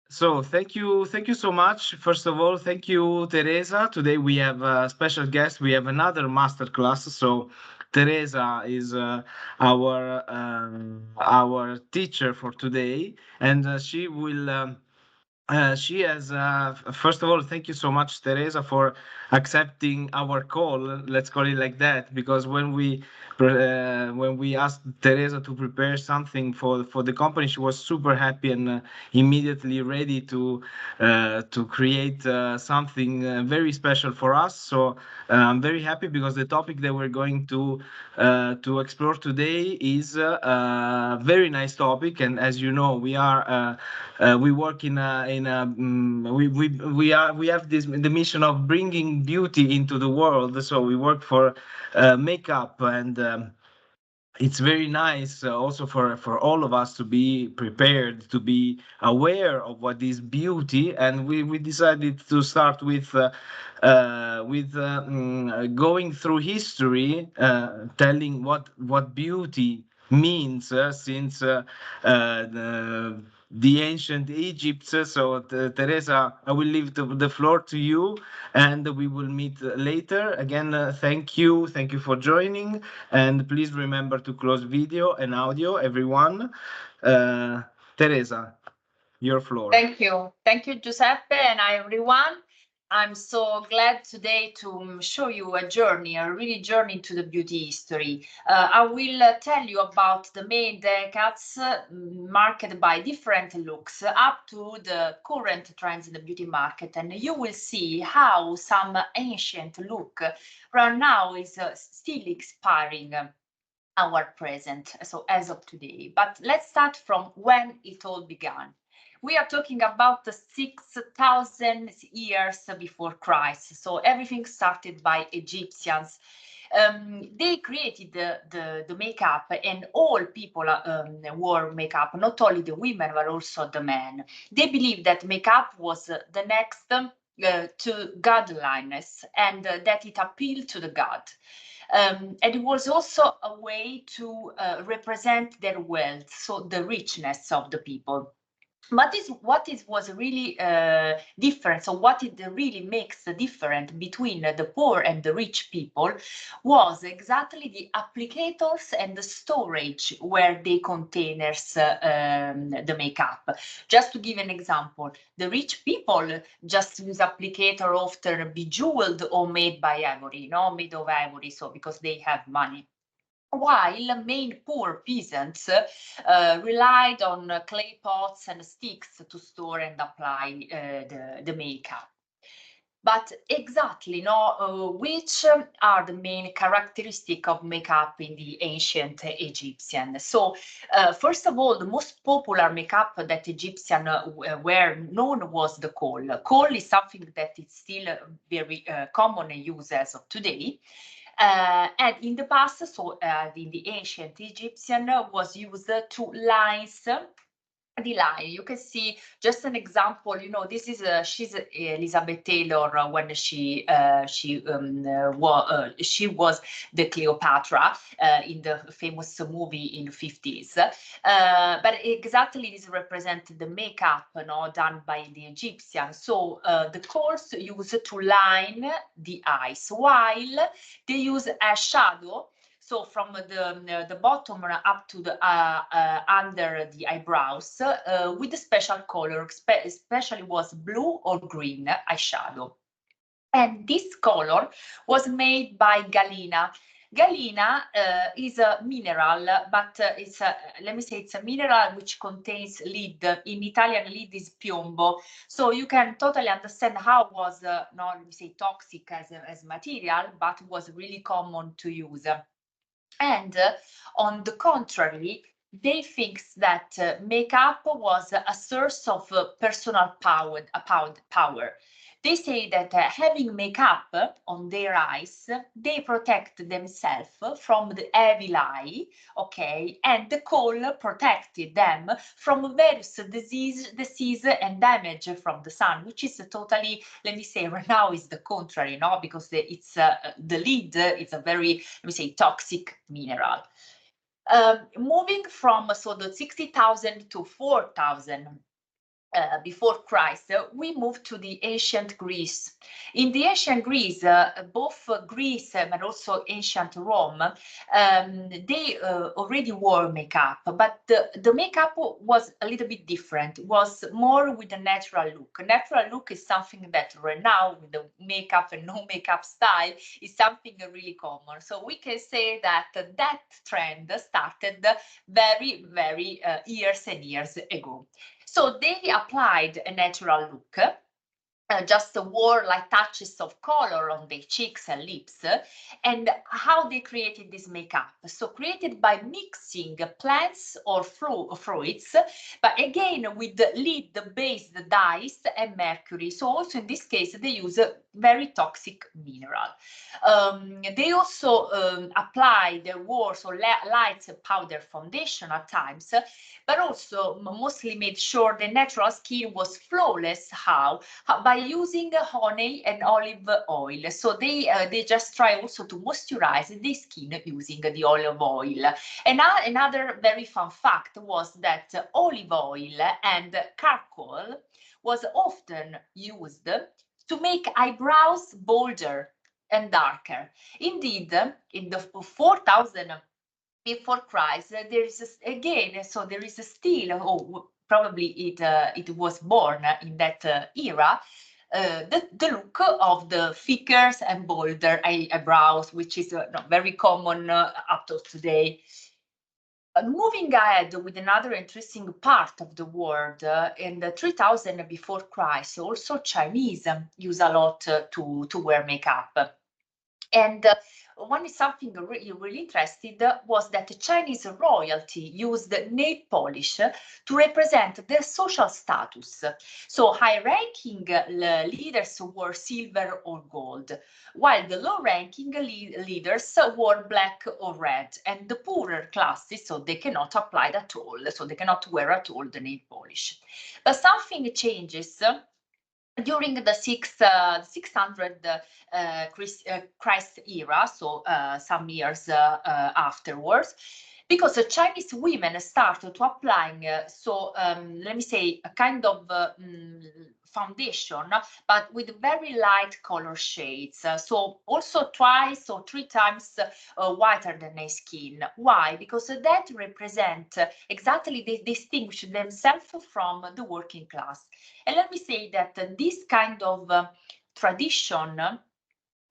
So thank you so much. First of all, thank you, Teresa. Today we have a special guest. We have another master class. So Teresa is our teacher for today, and she has, first of all, thank you so much, Teresa, for accepting our call. Let's call it like that, because when we asked Teresa to prepare something for the company, she was super happy and immediately ready to create something very special for us. So I'm very happy because the topic that we're going to explore today is a very nice topic, and as you know, we work we have this the mission of bringing beauty into the world. So we work for makeup, and it's very nice also for all of us to be prepared, to be aware of what is beauty, and we decided to start with going through history, telling what beauty means since the ancient Egypt. So, Teresa, I will leave the floor to you, and we will meet later. Again, thank you for joining, and please remember to close video and audio, everyone. Uh, Teresa, your floor. Thank you, Giuseppe, and hi, everyone. I'm so glad today to show you a journey, a really journey to the beauty history. I will tell you about the main decades marked by different looks up to the current trends in the beauty market, and you will see how some ancient look right now is still inspiring our present, so as of today. But let's start from when it all began. We are talking about the 6,000 years before Christ. So everything started by Egyptians. They created the makeup, and all people wore makeup, not only the women but also the men. They believed that makeup was the next to godliness, and that it appealed to the god. And it was also a way to represent their wealth, so the richness of the people. But what is was really different, so what it really makes the difference between the poor and the rich people was exactly the applicators and the storage where they containers the makeup. Just to give an example, the rich people just use applicator often bejeweled or made by ivory, no, made of ivory, so because they have money, while main poor peasants relied on clay pots and sticks to store and apply the makeup. But exactly, no, which are the main characteristic of makeup in the ancient Egyptian? So, first of all, the most popular makeup that Egyptian were known was the kohl. Kohl is something that is still very common in use as of today. And in the past, so in the ancient Egyptian, was used to lines the line. You can see just an example. You know, this is she's Elizabeth Taylor when she was the Cleopatra in the famous movie in the 50s. But exactly this represented the makeup, you know, done by the Egyptians. So the course used to line the eyes, while they use a shadow, so from the bottom up to the under the eyebrows with a special color, especially was blue or green eyeshadow. And this color was made by galena. Galena is a mineral, but it's a, let me say, it's a mineral which contains lead. In Italian, lead is piombo. So you can totally understand how was not, let me say, toxic as material, but was really common to use. And on the contrary, they think that makeup was a source of personal power. They say that having makeup on their eyes, they protect themselves from the evil eye, okay, and the coal protected them from various disease and damage from the sun, which is totally, let me say, right now is the contrary, no, because it's the lead is a very, let me say, toxic mineral. Moving from so the 60,000 to 4,000 before Christ, we moved to the ancient Greece. In the ancient Greece, both Greece but also ancient Rome, they already wore makeup, but the makeup was a little bit different. It was more with a natural look. Natural look is something that right now, with the makeup and no makeup style, is something really common. So we can say that that trend started very, very years and years ago. So they applied a natural look, just wore like touches of color on their cheeks and lips. And how they created this makeup? So created by mixing plants or fruits, but again with the lead-based dyes and mercury. So also in this case, they use a very toxic mineral. They also applied wore so light powder foundation at times, but also mostly made sure the natural skin was flawless. How? By using honey and olive oil. So they just try also to moisturize the skin using the olive oil. And another very fun fact was that olive oil and charcoal was often used to make eyebrows bolder and darker. Indeed, in the 4000 before Christ, there is again, so there is still, oh, probably it was born in that era, the look of the thicker and bolder eyebrows, which is very common up to today. Moving ahead with another interesting part of the world, in the 3000 before Christ, also Chinese use a lot to wear makeup. And one is something really interesting was that the Chinese royalty used nail polish to represent their social status. So high-ranking leaders wore silver or gold, while the low-ranking leaders wore black or red, and the poorer classes, so they cannot apply it at all, so they cannot wear at all the nail polish. But something changes during the 600 Christ era, so some years afterwards, because the Chinese women started to applying, let me say, a kind of foundation, but with very light color shades. So also twice or three times whiter than their skin. Why? Because that represent exactly they distinguish themselves from the working class. And let me say that this kind of tradition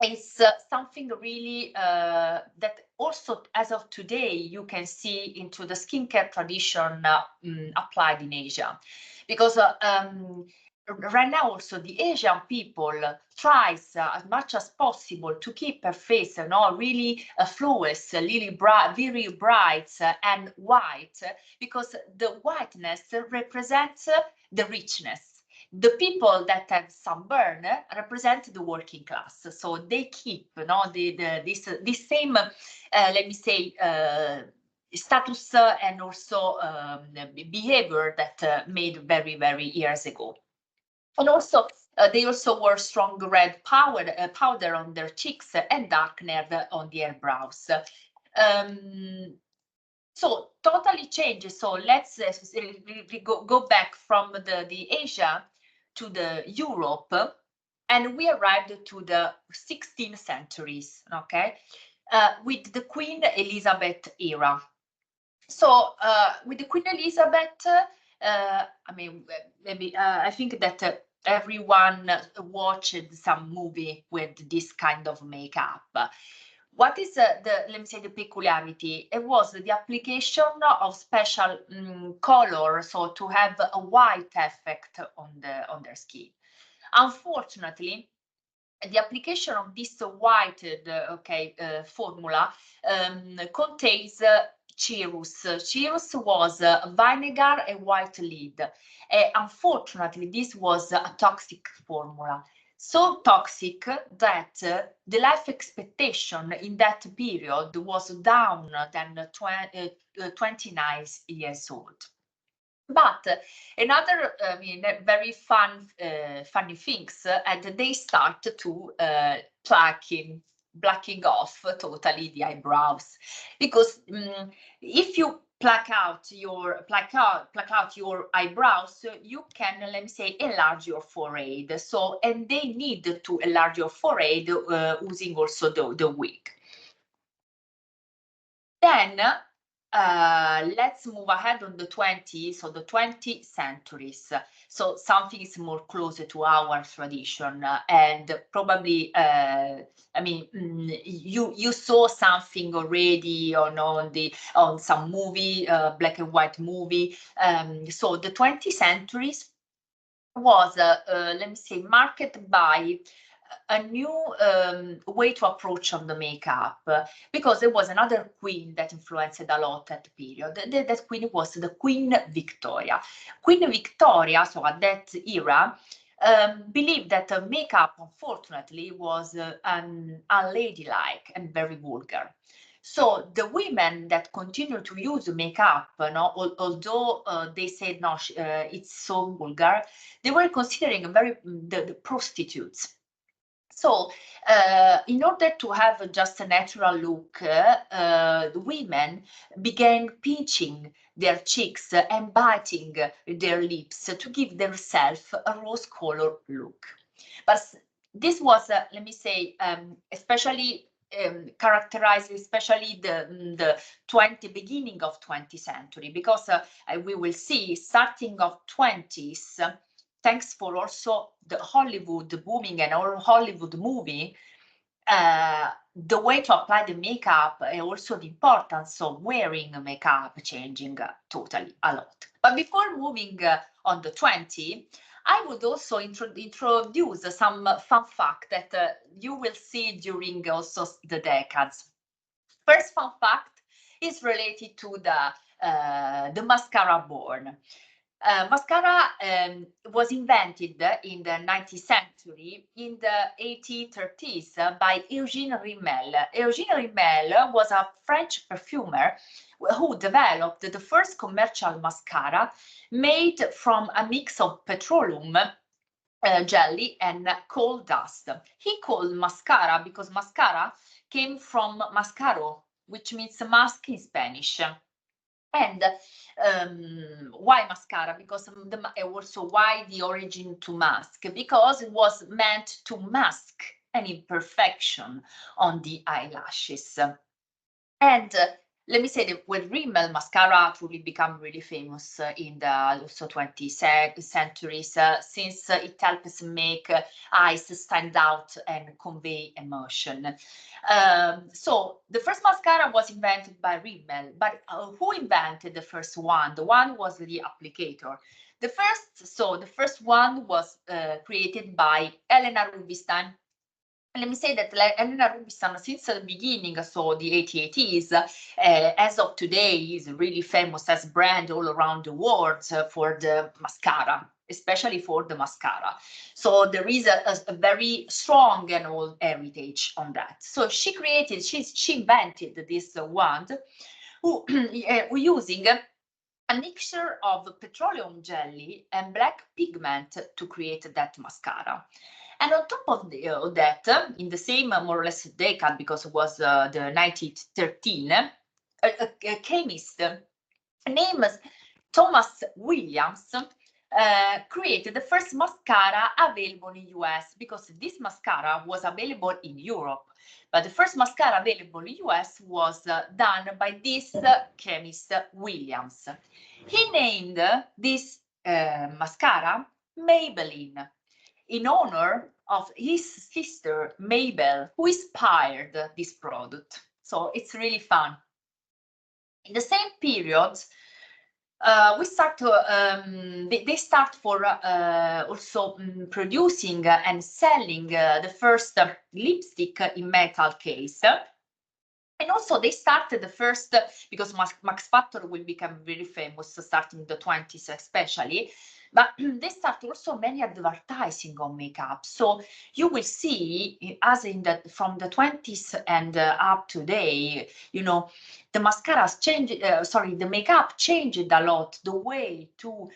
is something really that also as of today you can see into the skincare tradition applied in Asia, because right now also the Asian people tries as much as possible to keep her face really flawless, really bright, very bright and white, because the whiteness represents the richness. The people that have sunburn represent the working class, so they keep this same let me say status and also behavior that made very years ago. And also they also wore strong red powder on their cheeks and darkener on their brows. So totally changes. So let's go back from the Asia to the Europe, and we arrived to the 16th centuries, okay, with the Queen Elizabeth era. So with the Queen Elizabeth, I mean, maybe I think that everyone watched some movie with this kind of makeup. What is let me say the peculiarity? It was the application of special color, so to have a white effect on their skin. Unfortunately, the application of this whited formula contains Chirus. Chirus was vinegar and white lead. Unfortunately, this was a toxic formula. So toxic that the life expectation in that period was down than 29 years old. But another, very funny things, and they start to blacking off totally the eyebrows, because if you pluck out your eyebrows, you can, let me say, enlarge your forehead. So, and they need to enlarge your forehead using also the wig. Then let's move ahead on the 20s, so the 20th centuries. So something is more closer to our tradition, and probably, I mean, you saw something already on some movie, black and white movie. So the 20th centuries was, let me say, marked by a new way to approach on the makeup, because there was another queen that influenced a lot at the period. That queen was the Queen Victoria. Queen Victoria, so at that era, believed that makeup, unfortunately, was unladylike and very vulgar. So the women that continue to use makeup, although they said no, it's so vulgar, they were considering the prostitutes. So in order to have just a natural look, the women began pinching their cheeks and biting their lips to give themselves a rose-colored look. But this was, let me say, especially characterized, especially the beginning of 20th century, because we will see starting of 20s, thanks for also the Hollywood booming and all Hollywood movie, the way to apply the makeup and also the importance of wearing makeup changing totally a lot. But before moving on the 20, I would also introduce some fun fact that you will see during also the decades. First fun fact is related to the mascara born. Mascara was invented in the 19th century, in the 1830s, by Eugène Rimmel. Eugène Rimmel was a French perfumer who developed the first commercial mascara made from a mix of petroleum jelly and coal dust. He called mascara because mascara came from mascaro, which means mask in Spanish. And why mascara? Because also why the origin to mask? Because it was meant to mask an imperfection on the eyelashes. And let me say that when Rimmel mascara truly become really famous in the also 20th centuries, since it helps make eyes stand out and convey emotion. So the first mascara was invented by Rimmel, but who invented the first one? The one was the applicator. The first one was created by Helena Rubinstein. Let me say that Helena Rubinstein, since the beginning, so the 1880s, as of today, is really famous as brand all around the world for the mascara, especially for the mascara. So there is a very strong and old heritage on that. So she invented this wand, using a mixture of petroleum jelly and black pigment to create that mascara. And on top of that, in the same more or less decade, because it was the 1913, a chemist named Thomas Williams created the first mascara available in US, because this mascara was available in Europe. But the first mascara available in US was done by this chemist Williams. He named this mascara Maybelline, in honor of his sister Mabel, who inspired this product. So it's really fun. In the same period, we start to they start for also producing and selling the first lipstick in metal case. And also they started the first, because Max Factor will become very famous starting in the 20s especially, but they start also many advertising on makeup. So you will see, as in that from the 20s and up today, you know, the mascaras changed, the makeup changed a lot, the way to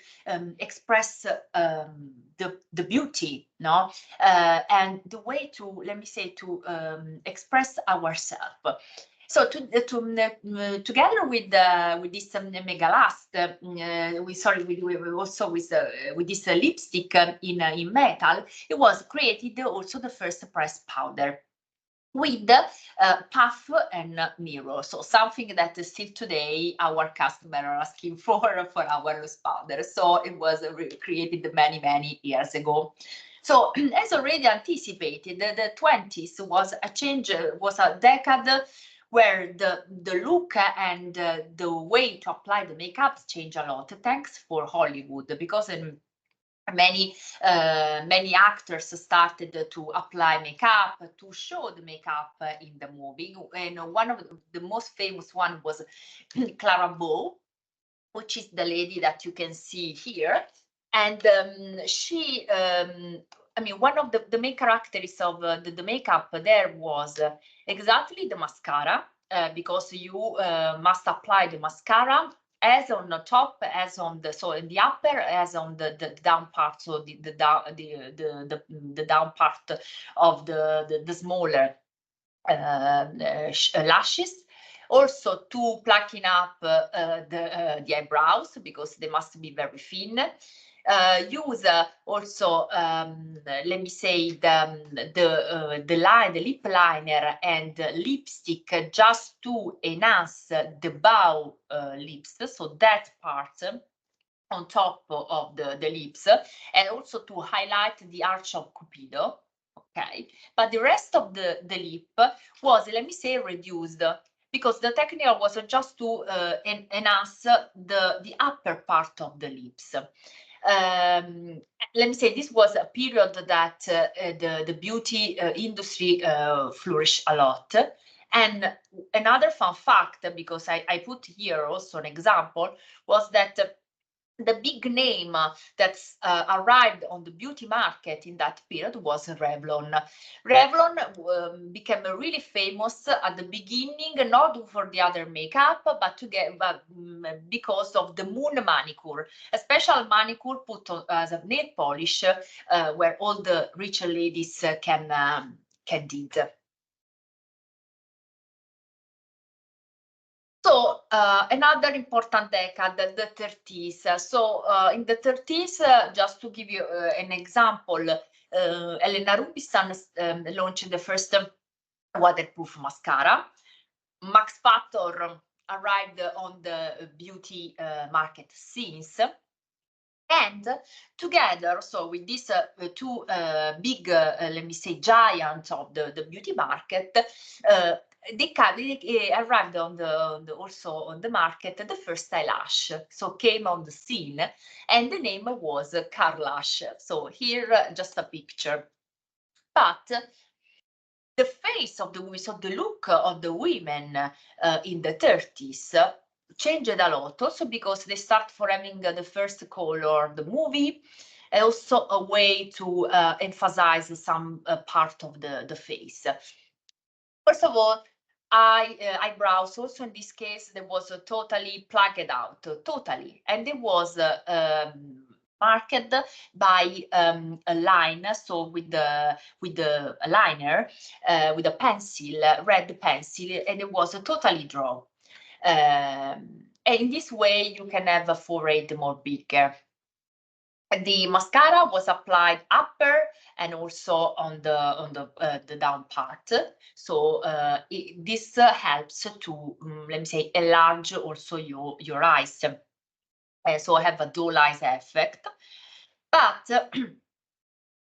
express the beauty, no, and the way to, let me say, to express ourselves. So together with this mega last, we also with this lipstick in metal, it was created also the first pressed powder with puff and mirror. So something that still today our customers are asking for our loose powder. So it was created many years ago. So as already anticipated, the 20s was a change, was a decade where the look and the way to apply the makeup changed a lot. Thanks for Hollywood, because many actors started to apply makeup, to show the makeup in the movie. And one of the most famous one was Clara Bow, which is the lady that you can see here. And she, I mean, one of the main characteristics of the makeup there was exactly the mascara, because you must apply the mascara as on the top, as on the, so in the upper, as on the down part, so the down part of the smaller lashes. Also to plucking up the eyebrows, because they must be very thin. Use also, let me say, the lip liner and lipstick just to enhance the bow lips, so that part on top of the lips, and also to highlight the arch of Cupido. Okay, but the rest of the lip was, let me say, reduced, because the technique was just to enhance the upper part of the lips. Let me say, this was a period that the beauty industry flourished a lot. And another fun fact, because I put here also an example, was that the big name that arrived on the beauty market in that period was Revlon. Revlon became really famous at the beginning, not for the other makeup, but because of the moon manicure, a special manicure put on as a nail polish, where all the richer ladies can did. So another important decade, the 30s. So in the 30s, just to give you an example, Elena Rubinstein launched the first waterproof mascara. Max Factor arrived on the beauty market since. And together, so with these two big, let me say, giants of the beauty market, they arrived on also on the market the first eyelash, so came on the scene, and the name was Carlash. So here just a picture, but the face of the women, so the look of the women in the 30s changed a lot, also because they start for having the first color of the movie, and also a way to emphasize some part of the face. First of all, eyebrows. Also in this case, there was totally plugged out, totally, and it was marked by a line, so with the liner, with a pencil, red pencil, and it was totally drawn. And in this way, you can have a forehead more bigger. The mascara was applied upper and also on the down part. So this helps to, let me say, enlarge also your eyes. So have a dual eyes effect. But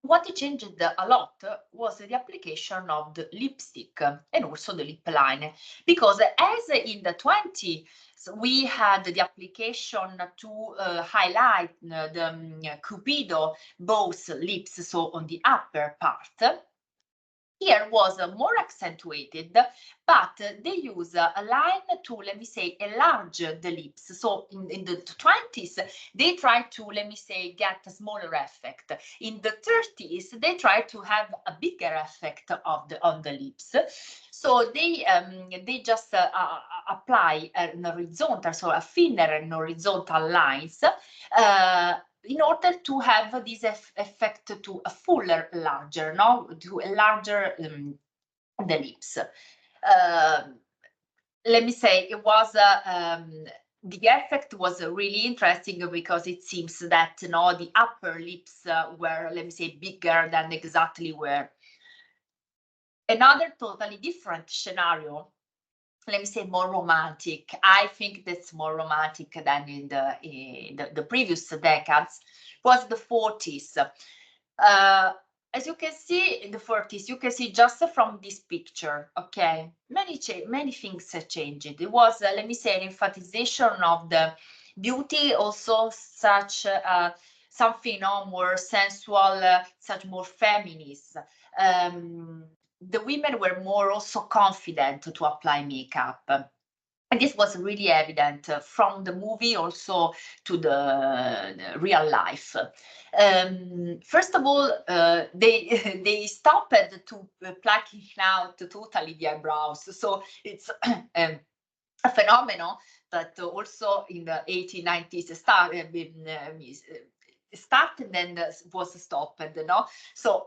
what changed a lot was the application of the lipstick and also the lip liner, because as in the 20s we had the application to highlight the Cupido both lips, so on the upper part. Here was more accentuated, but they use a line to, let me say, enlarge the lips. So in the 20s, they try to, let me say, get a smaller effect. In the 30s, they try to have a bigger effect of on the lips. So they just apply an horizontal, so a thinner and horizontal lines, in order to have this effect to a fuller, larger, no, to a larger the lips. let me say, it was the effect was really interesting because it seems that the upper lips were, let me say, bigger than exactly where. Another totally different scenario, let me say more romantic. I think that's more romantic than in the previous decades, was the 40s. As you can see in the 40s, you can see just from this picture, okay, many things have changed. It was, let me say, an emphasization of the beauty, also such something more sensual, such more feminist. The women were more also confident to apply makeup. And this was really evident from the movie also to the real life. First of all, they they stopped to plucking out totally the eyebrows. So it's a phenomenon that also in the 1890s started and was stopped. No, so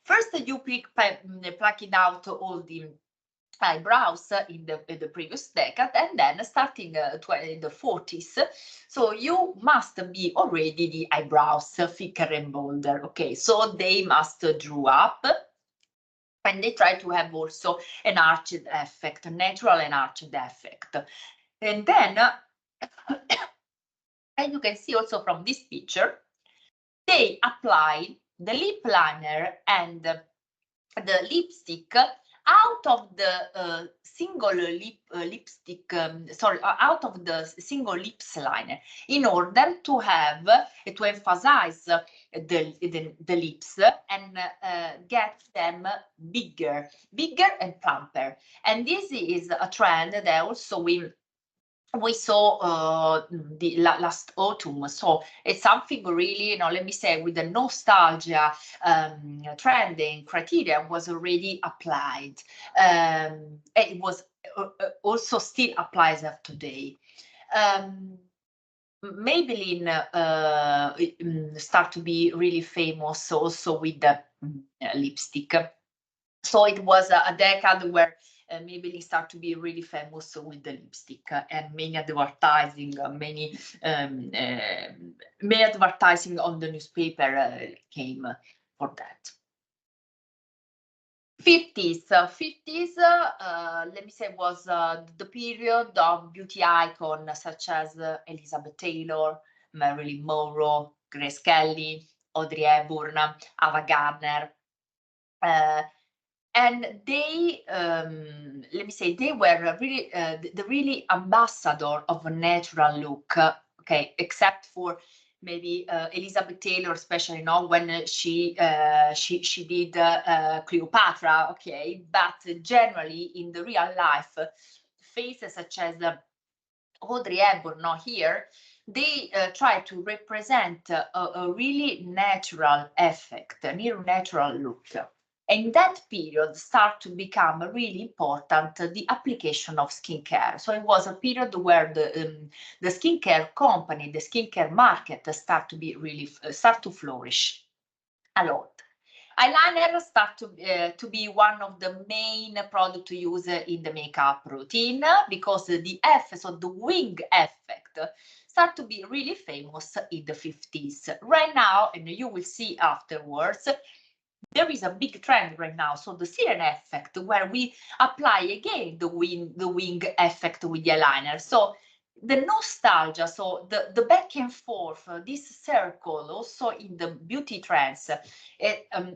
first you plucking out all the eyebrows in the previous decade, and then starting in the 40s, so you must be already the eyebrows thicker and bolder. Okay, so they must draw up, and they try to have also an arched effect, a natural and arched effect. And then and you can see also from this picture, they apply the lip liner and the lipstick out of the single lipstick, out of the single lips liner, in order to have to emphasize the lips and get them bigger and plumper. And this is a trend that also we saw the last autumn. So it's something really, let me say, with the nostalgia trending criteria was already applied. It was also still applies of today. Maybelline start to be really famous also with the lipstick. So it was a decade where Maybelline started to be really famous with the lipstick, and many advertising, many advertising on the newspaper came for that. 50s, let me say, was the period of beauty icons such as Elizabeth Taylor, Marilyn Monroe, Grace Kelly, Audrey Hepburn, Ava Gardner. And they, let me say, they were really the really ambassador of a natural look. Okay, except for maybe Elizabeth Taylor, especially when she did Cleopatra. Okay, but generally in the real life, faces such as Audrey Hepburn, not here, they try to represent a really natural effect, a near natural look. In that period start to become really important the application of skincare. So it was a period where the skincare company, the skincare market start to flourish a lot. Eyeliner start to be one of the main product to use in the makeup routine, because the effect, so the wing effect, start to be really famous in the 50s. Right now, and you will see afterwards, there is a big trend right now. So the siren effect, where we apply again the wing effect with the eyeliner. So the nostalgia, so the back and forth, this circle also in the beauty trends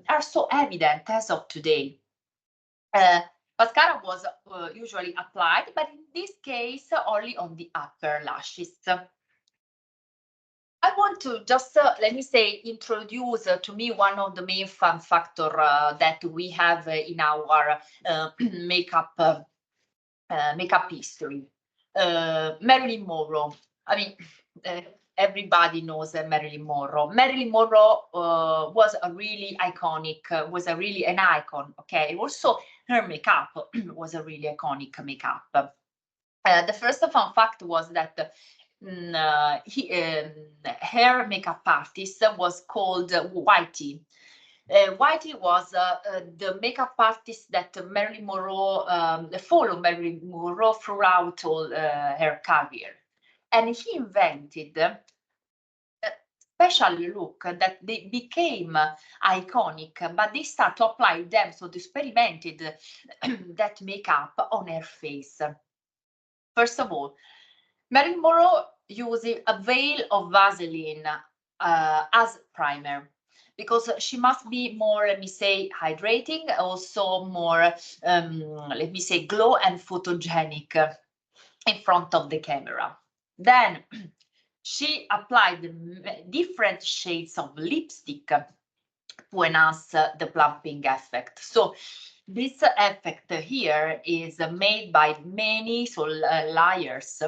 are so evident as of today. Mascara was usually applied, but in this case only on the upper lashes. I want to just, let me say, introduce to me one of the main fun factor that we have in our makeup history. Marilyn Monroe. I mean, everybody knows Marilyn Monroe. Marilyn Monroe was a really iconic, was a really an icon. Okay, also her makeup was a really iconic makeup. The first fun fact was that her makeup artist was called Whitey. Whitey was the makeup artist that Marilyn Monroe followed Marilyn Monroe throughout all her career, and he invented a special look that they became iconic, but they start to apply them, so they experimented that makeup on her face. First of all, Marilyn Monroe used a veil of Vaseline as primer because she must be more, let me say, hydrating, also more, let me say, glow and photogenic in front of the camera. Then she applied different shades of lipstick to enhance the plumping effect. So this effect here is made by many layers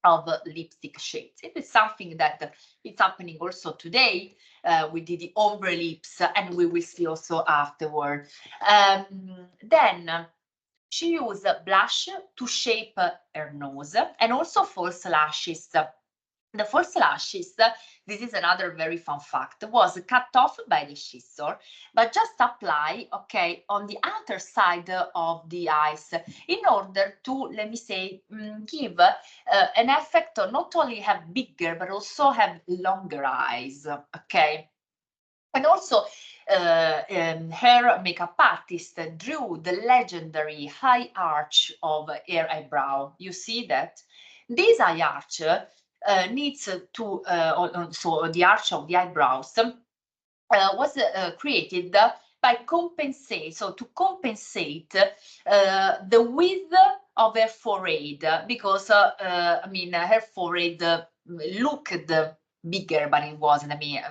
of lipstick shades. It is something that is happening also today with the ombre lips, and we will see also afterward. Then she used blush to shape her nose and also false lashes. The false lashes, this is another very fun fact, was cut off by the scissor, but just apply, okay, on the outer side of the eyes in order to, let me say, give an effect of not only have bigger, but also have longer eyes, okay? And also, her makeup artist drew the legendary high arch of her eyebrow. You see that? This high arch needs to, so the arch of the eyebrows was created by compensate, so to compensate the width of her forehead, because I mean her forehead looked bigger, but it wasn't. I mean,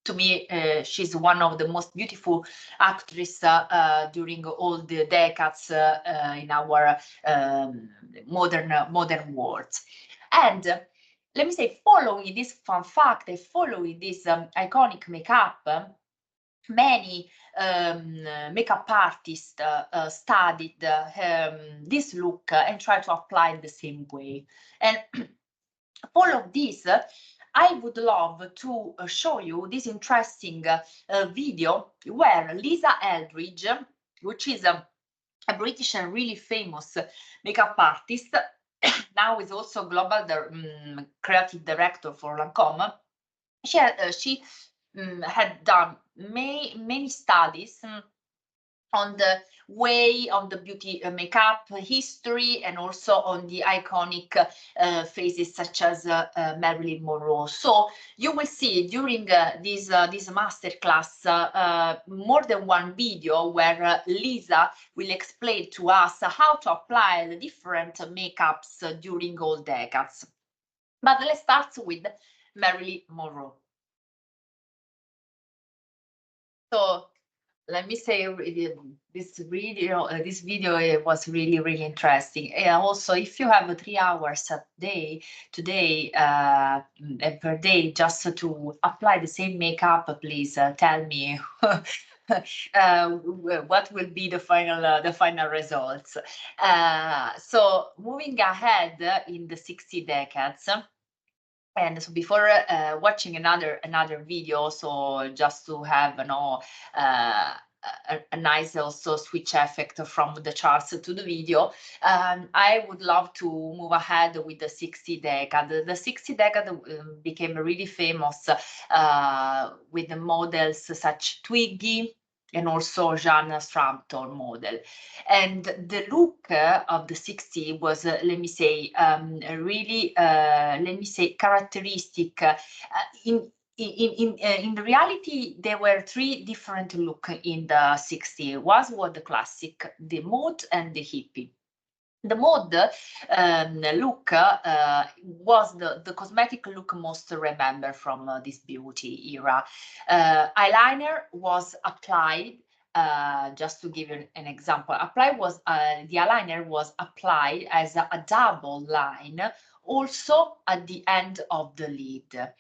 to me, she's one of the most beautiful actresses during all the decades in our modern world. And let me say, following this fun fact, following this iconic makeup, many makeup artists studied this look and tried to apply it the same way. And follow this, I would love to show you this interesting video where Lisa Eldridge, which is a British and really famous makeup artist, now is also global creative director for Lancome. She had done many studies on the way, on the beauty makeup history, and also on the iconic faces such as Marilyn Monroe. So you will see during this masterclass more than one video where Lisa will explain to us how to apply the different makeups during all decades. But let's start with Marilyn Monroe. So let me say this video was really interesting. Also, if you have 3 hours a day today per day just to apply the same makeup, please tell me what will be the final results. So moving ahead in the 60 decades. And so before watching another video, so just to have a nice also switch effect from the charts to the video, I would love to move ahead with the 60 decade. The 60 decade became really famous with the models such Twiggy and also Jeanne Strampton model. And the look of the 60 was, let me say, really, let me say, characteristic. In reality, there were 3 different looks in the 60s. One was the classic, the mode, and the hippie. The mode look was the cosmetic look most remembered from this beauty era. Eyeliner was applied, just to give you an example. The eyeliner was applied as a double line, also at the end of the lid.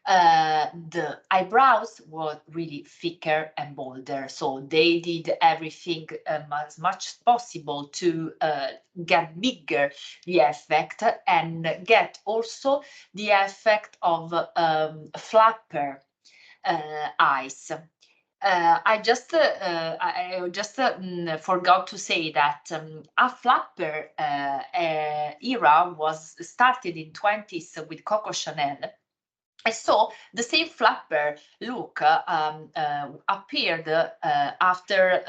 The eyebrows were really thicker and bolder, so they did everything as much as possible to get bigger the effect and get also the effect of flapper eyes. I just forgot to say that a flapper era was started in 20s with Coco Chanel. And so the same flapper look appeared after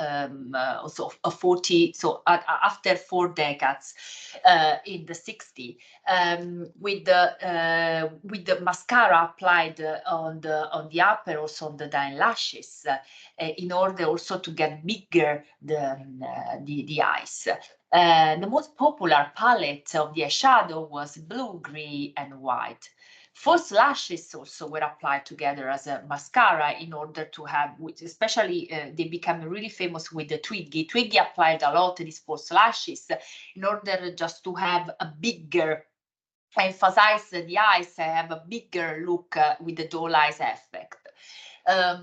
also a 40, so after 4 decades in the 60s, with the mascara applied on the upper, also on the down lashes, in order also to get bigger the eyes. The most popular palette of the eyeshadow was blue, grey, and white. False lashes also were applied together as a mascara in order to have, especially they became really famous with the Twiggy. Twiggy applied a lot of these false lashes in order just to have a bigger, emphasize the eyes, have a bigger look with the doll eyes effect.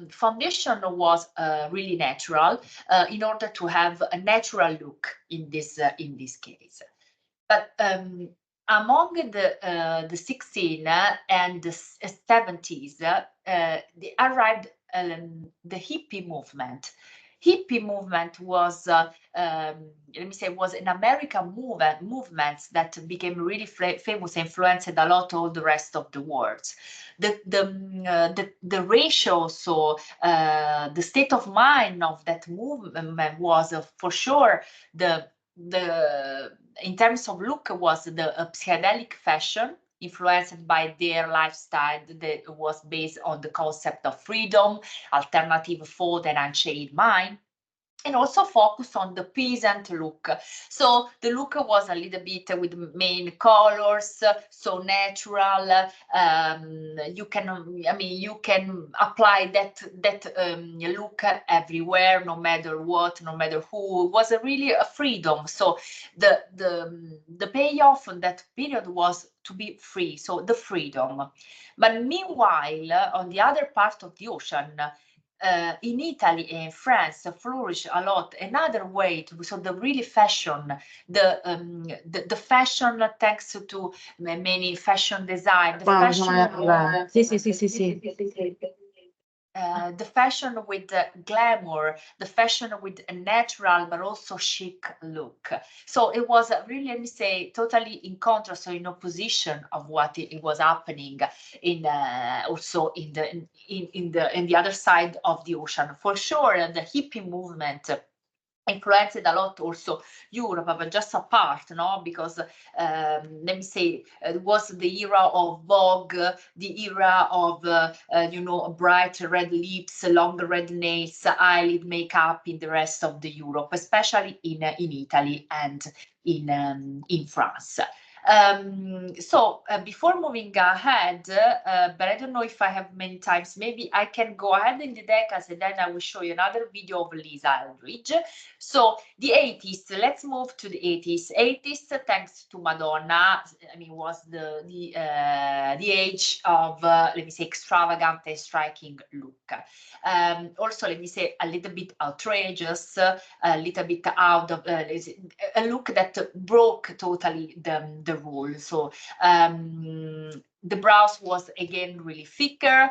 Foundation was really natural in order to have a natural look in this case. But among the 16 and the 70s, they arrived the hippie movement. Hippie movement was, let me say, was an American movement that became really famous, influenced a lot of the rest of the world. The ratio, so the state of mind of that movement was for sure the in terms of look was the psychedelic fashion influenced by their lifestyle that was based on the concept of freedom, alternative thought, and unchained mind. And also focus on the peasant look. So the look was a little bit with main colors, so natural. You can apply that look everywhere, no matter what, no matter who. It was really a freedom. So the payoff on that period was to be free, so the freedom. But meanwhile, on the other part of the ocean, in Italy and France flourish a lot. Another way to, so the really fashion, the fashion thanks to many fashion design, the fashion, the fashion with the glamour, the fashion with a natural but also chic look. So it was really, let me say, totally in contrast, so in opposition of what it was happening in also in the other side of the ocean. For sure, the hippie movement influenced a lot also Europe, but just apart, no? Because let me say, it was the era of Vogue, the era of bright red lips, long red nails, eyelid makeup in the rest of the Europe, especially in Italy and in France. So before moving ahead, but I don't know if I have many times, maybe I can go ahead in the decades and then I will show you another video of Lisa Eldridge. So the 80s, let's move to the 80s. 80s, thanks to Madonna, I mean, was the age of, let me say, extravagant and striking look. Also, let me say, a little bit outrageous, a little bit out of, a look that broke totally the rule. So the brows was again really thicker.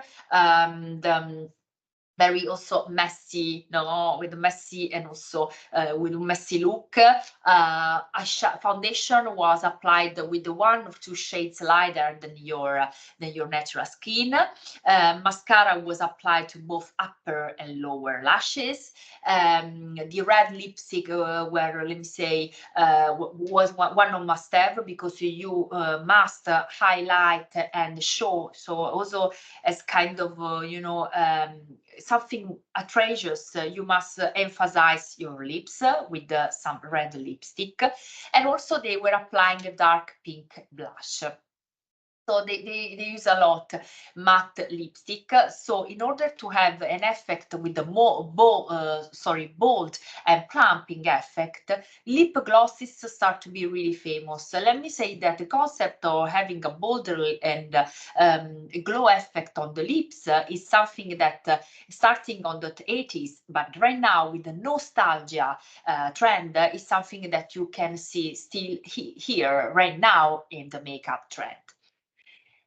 Very also messy, no, with messy and also with a messy look. Foundation was applied with 1 or 2 shades lighter than your natural skin. Mascara was applied to both upper and lower lashes. The red lipstick were, let me say, was one of must have, because you must highlight and show. So also as kind of something outrageous, you must emphasize your lips with some red lipstick, and also they were applying a dark pink blush. So they use a lot matte lipstick. So in order to have an effect with the more bold and plumping effect, lip glosses start to be really famous. So let me say that the concept of having a bolder and glow effect on the lips is something that starting on the 80s, but right now with the nostalgia trend is something that you can see still here right now in the makeup trend.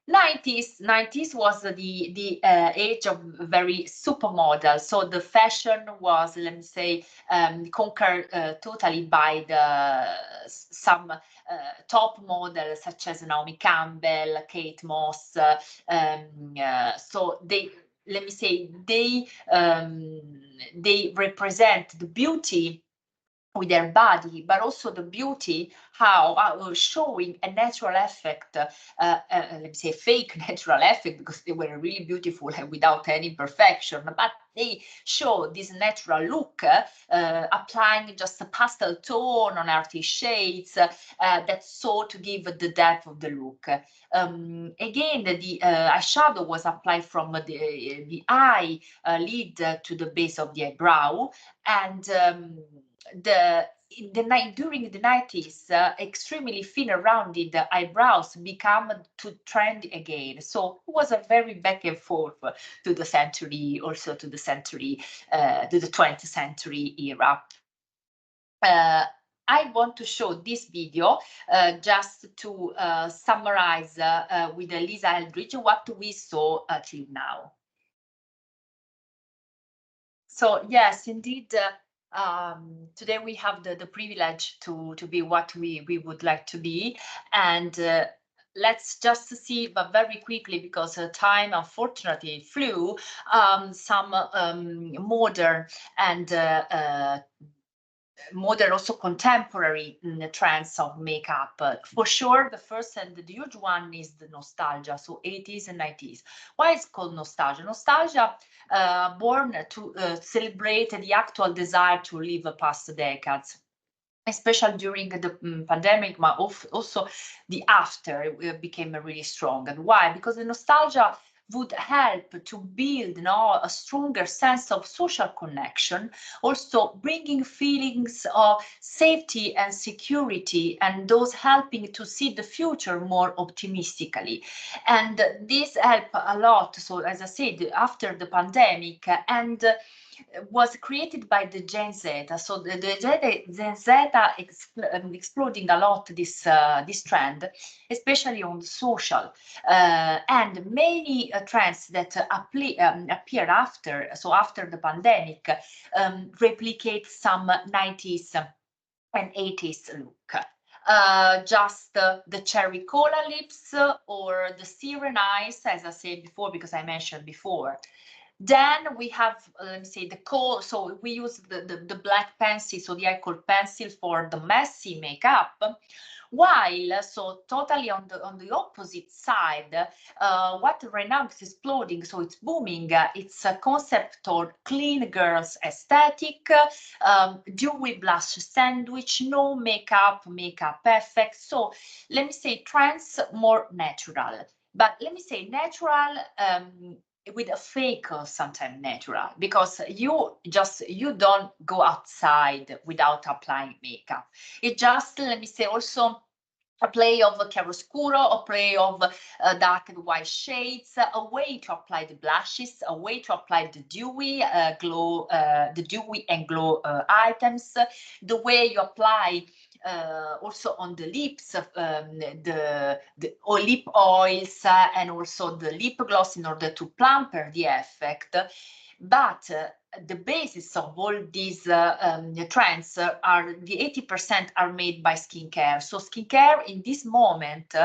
90s was the age of very supermodel. So the fashion was, let me say, conquered totally by some top models such as Naomi Campbell, Kate Moss. So let me say, they represent the beauty with their body, but also the beauty, how showing a natural effect, let me say fake natural effect, because they were really beautiful and without any imperfection, but they show this natural look, applying just a pastel tone on earthy shades, that's so to give the depth of the look. Again, the eyeshadow was applied from the eye lid to the base of the eyebrow, and during the 90s, extremely thin rounded eyebrows become to trend again. So it was a very back and forth to the century, also to the century, to the 20th century era. I want to show this video just to summarize with Lisa Eldridge what we saw till now. So yes, indeed, today we have the privilege to be what we would like to be, and let's just see, but very quickly, because time unfortunately flew, some modern and modern, also contemporary trends of makeup. For sure, the first and the huge one is the nostalgia, so 80s and 90s. Why is it called nostalgia? Nostalgia, born to celebrate the actual desire to live past the decades, especially during the pandemic, but also the after became really strong. And why? Because the nostalgia would help to build a stronger sense of social connection, also bringing feelings of safety and security, and those helping to see the future more optimistically. And this helped a lot. So as I said, after the pandemic, and was created by the Gen Z. So the Gen Z exploding a lot this trend, especially on social, and many trends that appear after. So after the pandemic, replicate some 90s and 80s look. Just the cherry cola lips or the siren eyes, as I said before, because I mentioned before. Then we have, let me say, the kohl. So we use the black pencil, so the alcohol pencil for the messy makeup. While, so totally on the opposite side, what right now is exploding, so it's booming, it's a concept called clean girls aesthetic, dewy blush sandwich, no makeup perfect. So let me say trends more natural, but let me say natural, with a fake sometimes natural, because you don't go outside without applying makeup. It just, let me say, also a play of chiaroscuro, a play of dark and white shades, a way to apply the blushes, a way to apply the dewy glow, the dewy and glow items, the way you apply also on the lips, the lip oils, and also the lip gloss in order to plumper the effect. But the basis of all these trends are the 80% are made by skincare. So skincare in this moment,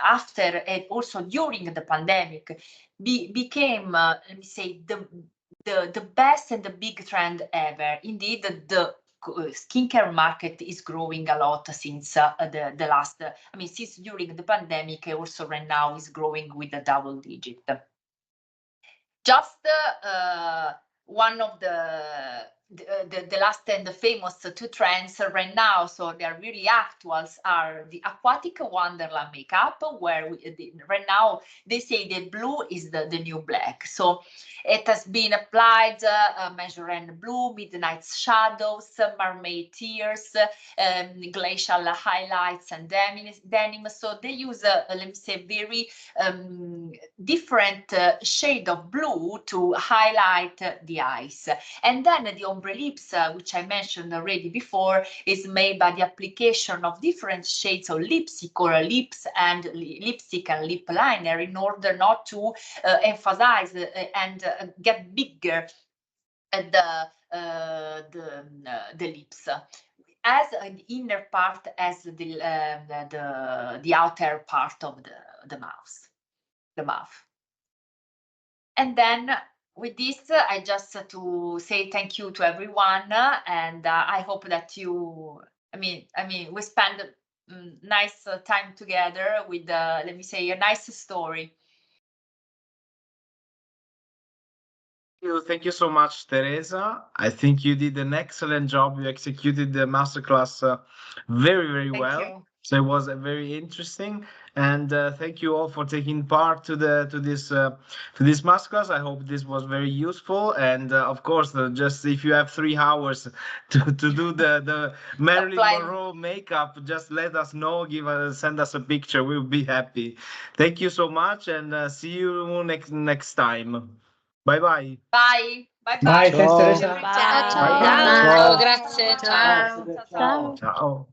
after and also during the pandemic, became, let me say, the best and the big trend ever. Indeed, the skincare market is growing a lot since the last, I mean, since during the pandemic, also right now is growing with a double digit. Just one of the last and the famous two trends right now, so they're really actuals, are the aquatic wonderland makeup, where right now they say that blue is the new black. So it has been applied, measuring blue, midnight shadows, mermaid tears, glacial highlights, and denim. So they use let me say very different shade of blue to highlight the eyes. And then on ombre lips, which I mentioned already before, is made by the application of different shades of lipstick or lips and lipstick and lip liner in order not to emphasize and get bigger the lips, as an inner part as the outer part of the mouth. And then with this, I just to say thank you to everyone, and I hope that you, I mean, we spend nice time together with, let me say, a nice story. Thank you so much, Teresa. I think you did an excellent job. You executed the masterclass very, very well. You. So it was very interesting, and thank you all for taking part to this masterclass. I hope this was very useful, and of course, just if you have 3 hours to do the Marilyn Monroe makeup, just let us know. Send us a picture. We'll be happy. Thank you so much, and see you next time. Bye bye. Bye. Bye Bye, bye. Teresa. Ciao. Ciao, Ciao. grazie. Ciao. Ciao.